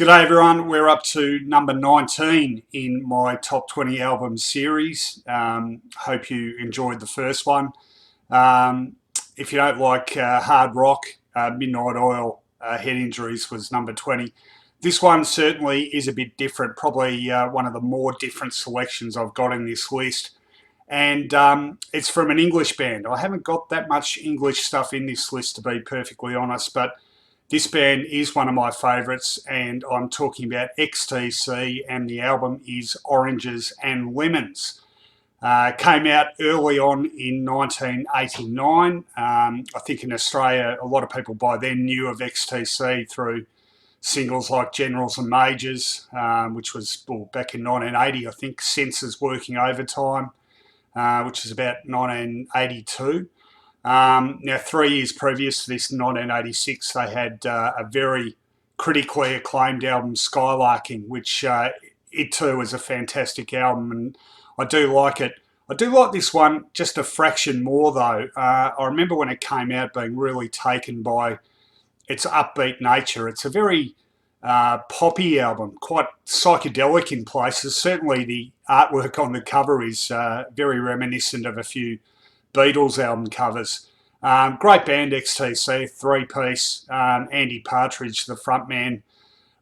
G'day everyone, we're up to number 19 in my top 20 album series. Hope you enjoyed the first one. If you don't like hard rock, Midnight Oil, Head Injuries was number 20. This one certainly is a bit different, probably one of the more different selections I've got in this list. And it's from an English band. I haven't got that much English stuff in this list, to be perfectly honest, but this band is one of my favourites, and I'm talking about XTC, and the album is Oranges and Lemons. Came out early on in 1989. I think in Australia, a lot of people by then knew of XTC through singles like Generals and Majors, which was back in 1980, I think, Senses Working Overtime, which is about 1982. Now, 3 years previous to this, in 1986, they had a very critically acclaimed album, Skylarking, which it too is a fantastic album, and I do like it. I do like this one just a fraction more, though. I remember when it came out being really taken by its upbeat nature. It's a very poppy album, quite psychedelic in places. Certainly the artwork on the cover is very reminiscent of a few Beatles album covers. Great band, XTC, three-piece. Andy Partridge, the frontman,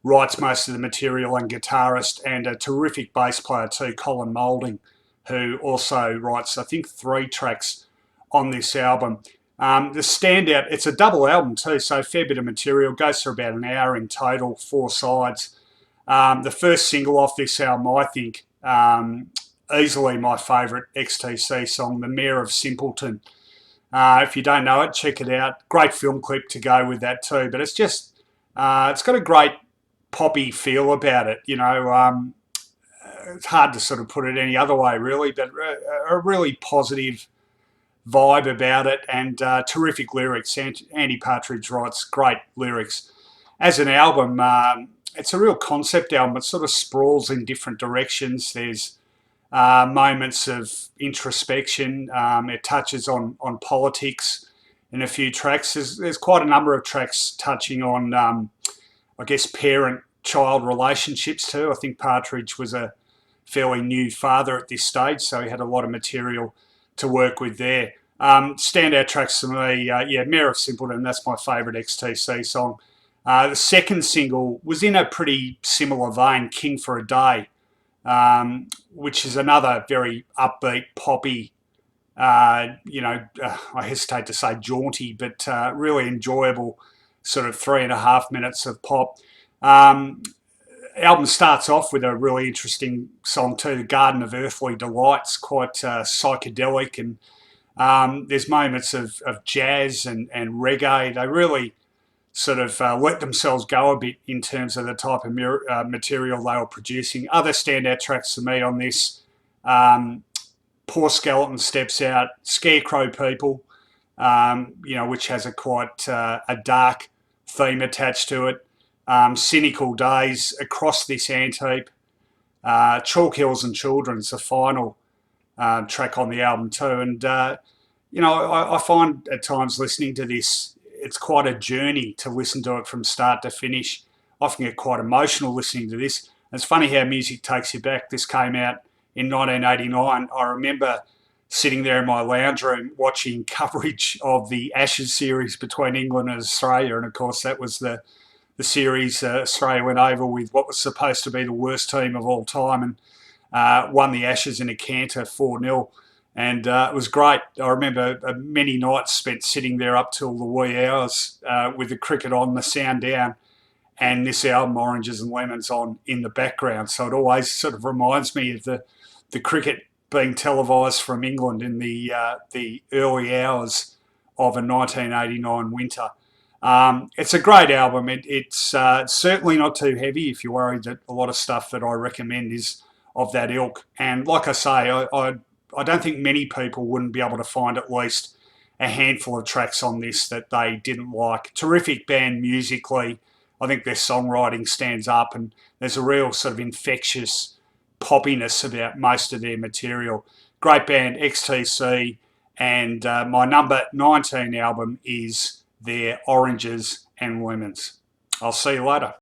writes most of the material, and guitarist, and a terrific bass player too, Colin Moulding, who also writes, I think, 3 tracks on this album. The standout, it's a double album too, so a fair bit of material, goes for about an hour in total, 4 sides. The first single off this album, I think, easily my favourite XTC song, The Mayor of Simpleton. If you don't know it, check it out. Great film clip to go with that too, but it's just, it's got a great poppy feel about it, you know. It's hard to sort of put it any other way really, but a really positive vibe about it, and terrific lyrics. Andy Partridge writes great lyrics. As an album, it's a real concept album. It sort of sprawls in different directions. There's moments of introspection. It touches on politics in a few tracks. There's quite a number of tracks touching on, I guess, parent-child relationships too. I think Partridge was a fairly new father at this stage, so he had a lot of material to work with there. Standout tracks for me, yeah, Mayor of Simpleton, that's my favourite XTC song. The second single was in a pretty similar vein, King for a Day, which is another very upbeat, poppy, I hesitate to say jaunty, but really enjoyable sort of 3.5 minutes of pop. Album starts off with a really interesting song too, The Garden of Earthly Delights, quite psychedelic, and there's moments of jazz and reggae. They really sort of let themselves go a bit in terms of the type of material they were producing. Other standout tracks for me on this, Poor Skeleton Steps Out, Scarecrow People, which has a quite a dark theme attached to it. Cynical Days, Across This Ant-Heap, Chalk Hills and Children's the final track on the album too. And, I find at times listening to this, it's quite a journey to listen to it from start to finish. I often get quite emotional listening to this. And it's funny how music takes you back. This came out in 1989. I remember sitting there in my lounge room watching coverage of the Ashes series between England and Australia. And of course, that was the series Australia went over with what was supposed to be the worst team of all time, and won the Ashes in a canter 4-0. And it was great. I remember many nights spent sitting there up till the wee hours with the cricket on, the sound down, and this album, Oranges and Lemons, on in the background. So it always sort of reminds me of the cricket being televised from England in the early hours of a 1989 winter. It's a great album. It's certainly not too heavy if you're worried that a lot of stuff that I recommend is of that ilk. And like I say, I don't think many people wouldn't be able to find at least a handful of tracks on this that they didn't like. Terrific band musically. I think their songwriting stands up, and there's a real sort of infectious poppiness about most of their material. Great band, XTC, and my number 19 album is their Oranges and Lemons. I'll see you later.